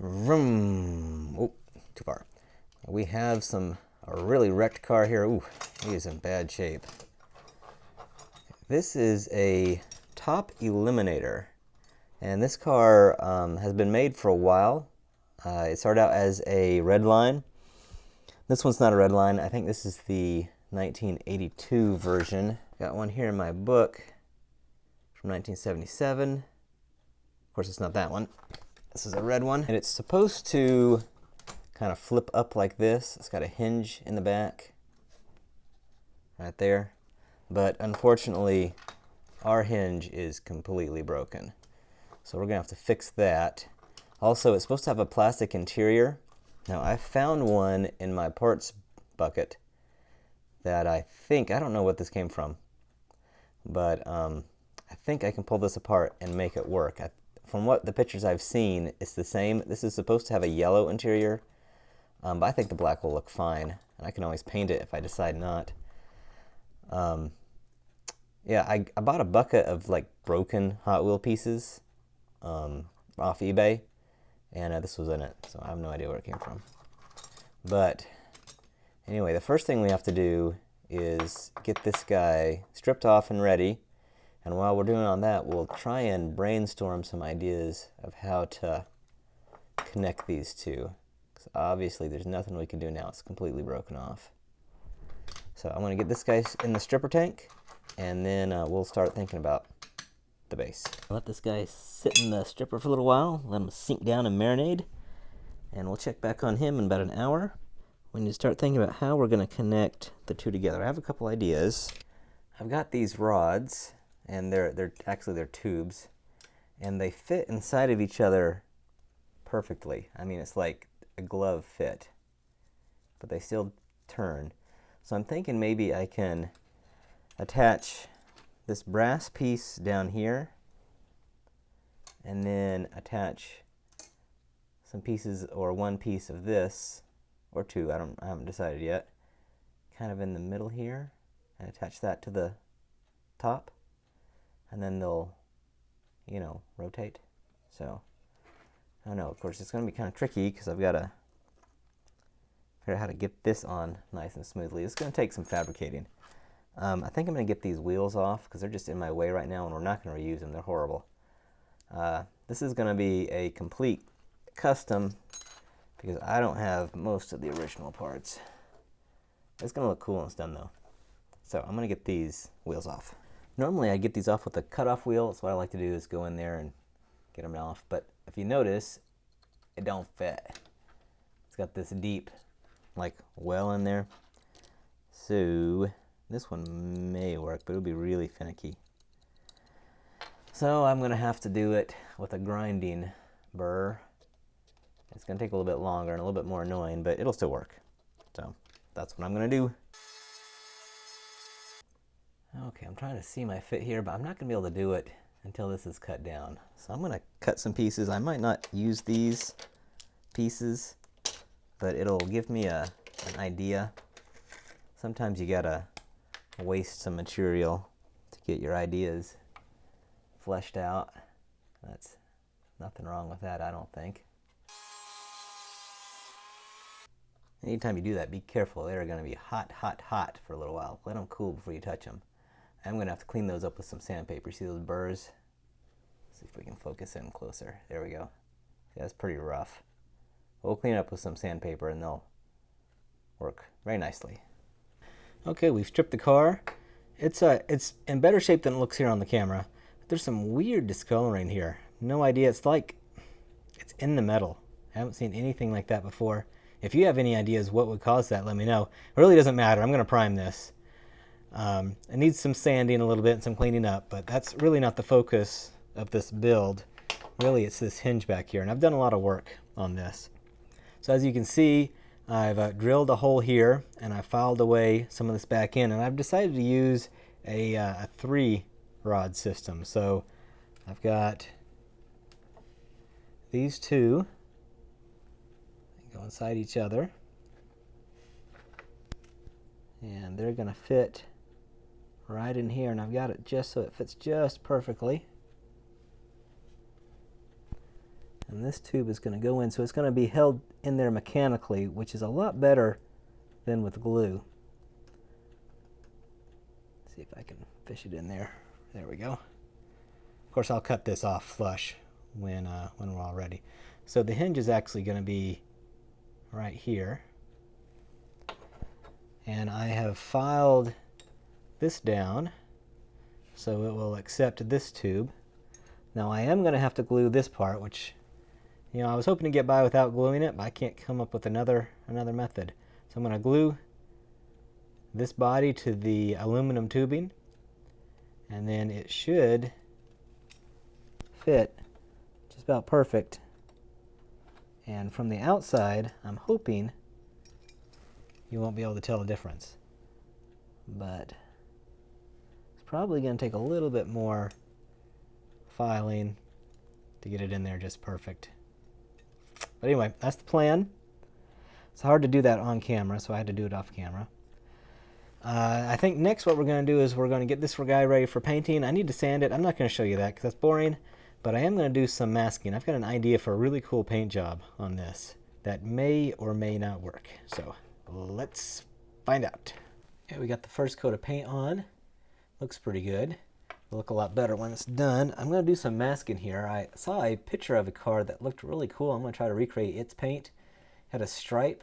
Vroom. Oh, too far. We have a really wrecked car here. Ooh, he is in bad shape. This is a Top Eliminator, and this car has been made for a while. It started out as a red line. This one's not a red line. I think this is the 1982 version. Got one here in my book from 1977. Of course, it's not that one. This is a red one, and it's supposed to kind of flip up like this. It's got a hinge in the back right there, but unfortunately our hinge is completely broken, so we're gonna have to fix that. Also, it's supposed to have a plastic interior. Now, I found one in my parts bucket that I don't know what this came from, but I think I can pull this apart and make it work. From what the pictures I've seen, it's the same. This is supposed to have a yellow interior, but I think the black will look fine, and I can always paint it if I decide not. Yeah, I bought a bucket of like broken Hot Wheel pieces off eBay, and this was in it, so I have no idea where it came from. But anyway, the first thing we have to do is get this guy stripped off and ready. And while we're doing on that, we'll try and brainstorm some ideas of how to connect these two. Because obviously there's nothing we can do now. It's completely broken off. So I'm going to get this guy in the stripper tank, and then we'll start thinking about the base. Let this guy sit in the stripper for a little while, let him sink down and marinate, and we'll check back on him in about an hour. We need to start thinking about how we're going to connect the two together. I have a couple ideas. I've got these rods, and they're tubes, and they fit inside of each other perfectly. I mean, it's like a glove fit, but they still turn. So I'm thinking maybe I can attach this brass piece down here, and then attach some pieces, or one piece of this, or two, I haven't decided yet, kind of in the middle here, and attach that to the top. And then they'll, rotate. So, I don't know. Of course, it's going to be kind of tricky because I've got to figure out how to get this on nice and smoothly. It's going to take some fabricating. I think I'm going to get these wheels off because they're just in my way right now, and we're not going to reuse them. They're horrible. This is going to be a complete custom because I don't have most of the original parts. It's going to look cool when it's done, though. So, I'm going to get these wheels off. Normally I get these off with a cutoff wheel. So what I like to do is go in there and get them off. But if you notice, it don't fit. It's got this deep, like, well in there. So this one may work, but it'll be really finicky. So I'm going to have to do it with a grinding burr. It's going to take a little bit longer and a little bit more annoying, but it'll still work. So that's what I'm going to do. Okay, I'm trying to see my fit here, but I'm not going to be able to do it until this is cut down. So I'm going to cut some pieces. I might not use these pieces, but it'll give me an idea. Sometimes you got to waste some material to get your ideas fleshed out. That's nothing wrong with that, I don't think. Anytime you do that, be careful. They're going to be hot, hot, hot for a little while. Let them cool before you touch them. I'm going to have to clean those up with some sandpaper. See those burrs? See if we can focus in closer. There we go. See, that's pretty rough. We'll clean it up with some sandpaper and they'll work very nicely. Okay, we've stripped the car. It's in better shape than it looks here on the camera. But there's some weird discoloring here. No idea. It's like it's in the metal. I haven't seen anything like that before. If you have any ideas what would cause that, let me know. It really doesn't matter. I'm going to prime this. It needs some sanding a little bit and some cleaning up, but that's really not the focus of this build. Really, it's this hinge back here, and I've done a lot of work on this. So as you can see, I've drilled a hole here, and I filed away some of this back in, and I've decided to use a 3-rod system. So I've got these two go inside each other, and they're going to fit right in here, and I've got it just so it fits just perfectly. And this tube is going to go in, so it's going to be held in there mechanically, which is a lot better than with glue. Let's see if I can fish it in there. There we go. Of course, I'll cut this off flush when we're all ready. So the hinge is actually going to be right here. And I have filed this down so it will accept this tube. Now I am going to have to glue this part, which, you know, I was hoping to get by without gluing it, but I can't come up with another method. So I'm going to glue this body to the aluminum tubing, and then it should fit just about perfect. And from the outside, I'm hoping you won't be able to tell the difference. But it's probably going to take a little bit more filing to get it in there just perfect. But anyway, that's the plan. It's hard to do that on camera, so I had to do it off camera. I think next what we're going to do is we're going to get this guy ready for painting. I need to sand it. I'm not going to show you that because that's boring, but I am going to do some masking. I've got an idea for a really cool paint job on this that may or may not work. So let's find out. Okay, we got the first coat of paint on. Looks pretty good. It'll look a lot better when it's done. I'm going to do some masking here. I saw a picture of a car that looked really cool. I'm going to try to recreate its paint. It had a stripe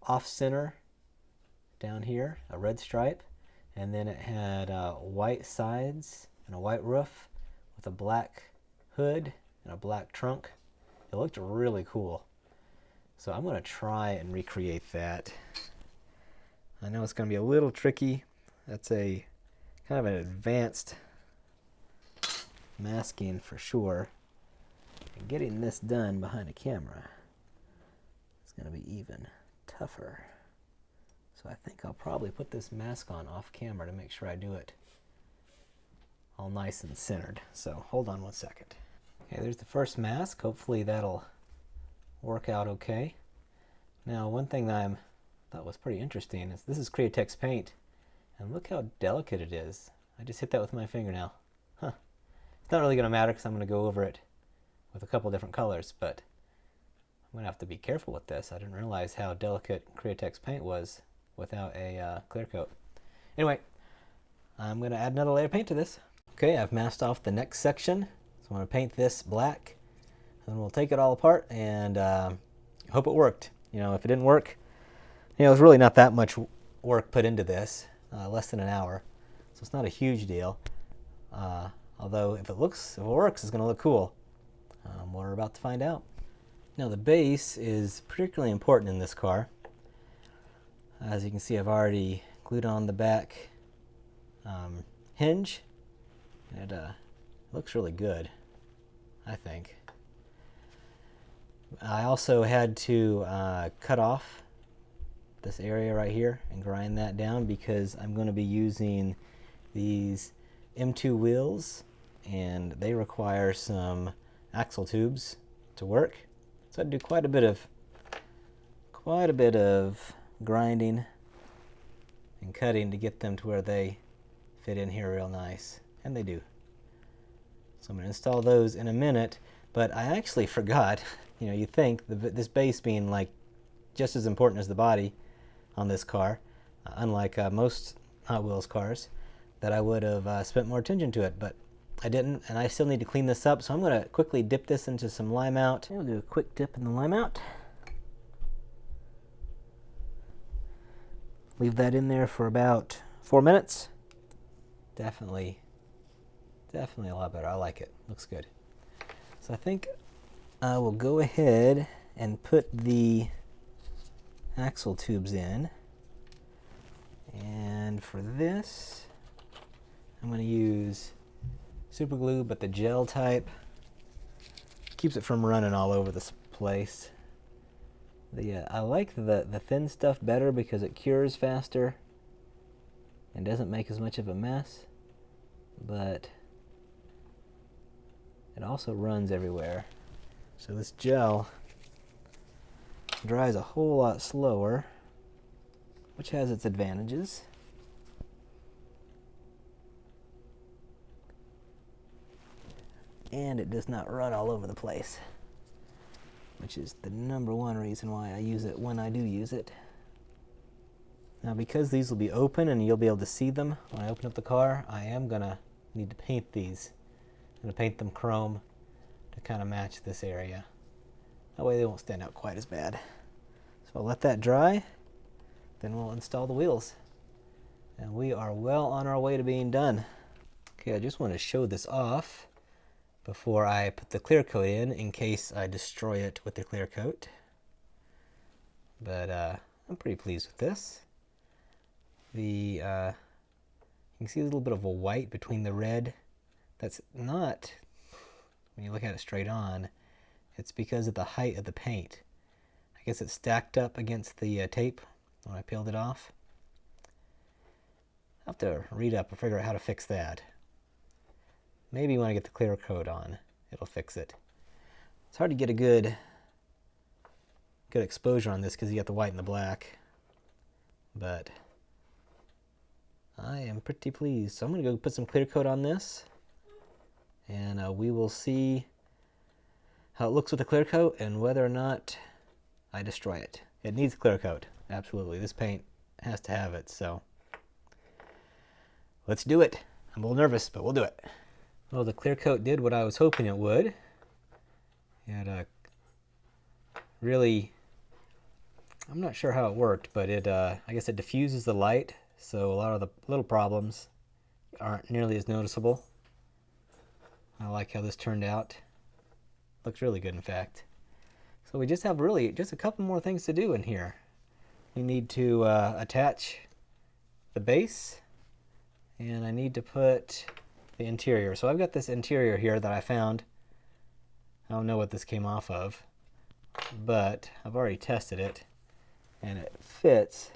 off center down here, a red stripe, and then it had white sides and a white roof with a black hood and a black trunk. It looked really cool. So I'm going to try and recreate that. I know it's going to be a little tricky. That's a kind of an advanced masking for sure. And getting this done behind a camera is going to be even tougher. So I think I'll probably put this mask on off camera to make sure I do it all nice and centered. So hold on one second. Okay, there's the first mask. Hopefully that'll work out okay. Now, one thing that I thought was pretty interesting is this is Createx paint, and look how delicate it is. I just hit that with my fingernail. Huh. It's not really going to matter because I'm going to go over it with a couple different colors, but I'm going to have to be careful with this. I didn't realize how delicate Createx paint was without a clear coat. Anyway, I'm going to add another layer of paint to this. Okay, I've masked off the next section. So I'm going to paint this black, and then we'll take it all apart and hope it worked. You know, if it didn't work, you know, it was really not that much work put into this, less than an hour. So it's not a huge deal. Although if it works, it's going to look cool. We're about to find out. Now the base is particularly important in this car. As you can see, I've already glued on the back hinge. It looks really good, I think. I also had to cut off this area right here and grind that down because I'm going to be using these M2 wheels, and they require some axle tubes to work. So I do quite a bit of grinding and cutting to get them to where they fit in here real nice, and they do. So I'm going to install those in a minute, but I actually forgot. You know, you think this base being like just as important as the body on this car, unlike most Hot Wheels cars, that I would have spent more attention to it, but I didn't, and I still need to clean this up, so I'm going to quickly dip this into some lime out. We'll do a quick dip in the lime out. Leave that in there for about 4 minutes. Definitely a lot better. I like it. Looks good. So I think I will go ahead and put the axle tubes in. And for this, I'm going to use super glue, but the gel type. Keeps it from running all over this place. I like the thin stuff better because it cures faster and doesn't make as much of a mess, but it also runs everywhere. So this gel dries a whole lot slower, which has its advantages. And it does not run all over the place. which is the #1 reason why I use it when I do use it. Now, because these will be open and you'll be able to see them when I open up the car, I am gonna need to paint these. I'm gonna paint them chrome to kind of match this area. That way they won't stand out quite as bad. So I'll let that dry, then we'll install the wheels. And we are well on our way to being done. Okay, I just want to show this off before I put the clear coat in case I destroy it with the clear coat. But I'm pretty pleased with this. You can see a little bit of a white between the red. That's not, when you look at it straight on, it's because of the height of the paint. I guess it stacked up against the tape when I peeled it off. I'll have to read up and figure out how to fix that. Maybe when I get the clear coat on, it'll fix it. It's hard to get a good exposure on this because you got the white and the black. But I am pretty pleased. So I'm going to go put some clear coat on this. And we will see how it looks with the clear coat and whether or not I destroy it. It needs clear coat. Absolutely. This paint has to have it. So let's do it. I'm a little nervous, but we'll do it. Well, the clear coat did what I was hoping it would. It really, I'm not sure how it worked, but it I guess it diffuses the light, so a lot of the little problems aren't nearly as noticeable. I like how this turned out. Looks really good, in fact. So we just have really just a couple more things to do in here. We need to attach the base, and I need to put the interior. So I've got this interior here that I found. I don't know what this came off of, but I've already tested it, and it fits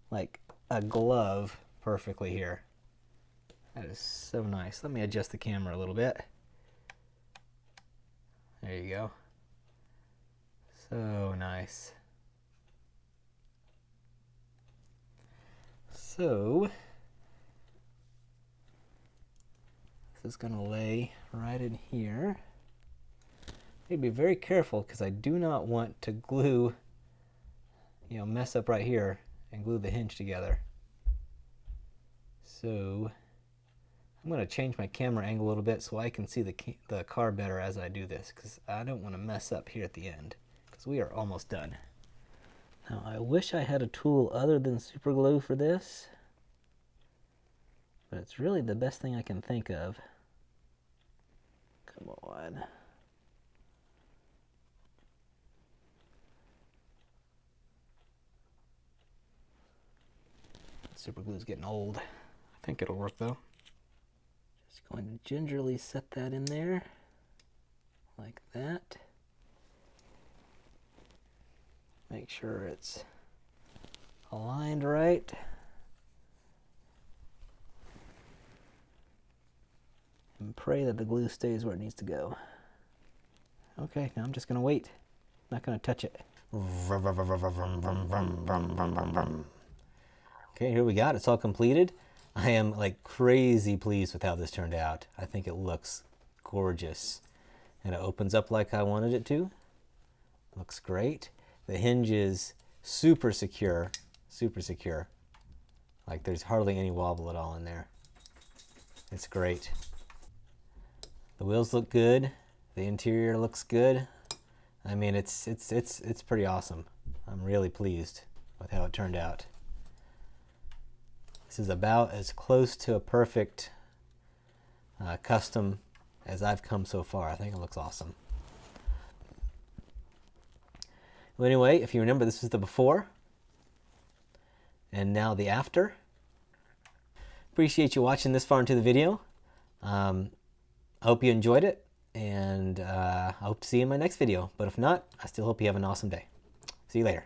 like a glove perfectly here. That is so nice. Let me adjust the camera a little bit. There you go. So nice. So this is going to lay right in here. I need to be very careful because I do not want to glue, mess up right here and glue the hinge together. So I'm going to change my camera angle a little bit so I can see the car better as I do this, because I don't want to mess up here at the end, because we are almost done. Now I wish I had a tool other than super glue for this, but it's really the best thing I can think of. Come on. Super glue's getting old. I think it'll work though. Just going to gingerly set that in there, like that. Make sure it's aligned right. And pray that the glue stays where it needs to go. Okay, now I'm just gonna wait. I'm not gonna touch it. Okay, here we got it. It's all completed. I am like crazy pleased with how this turned out. I think it looks gorgeous. And it opens up like I wanted it to. Looks great. The hinge is super secure, super secure. Like there's hardly any wobble at all in there. It's great. The wheels look good. The interior looks good. I mean, it's pretty awesome. I'm really pleased with how it turned out. This is about as close to a perfect custom as I've come so far. I think it looks awesome. Well, anyway, if you remember, this is the before and now the after. Appreciate you watching this far into the video. I hope you enjoyed it, and I hope to see you in my next video. But if not, I still hope you have an awesome day. See you later.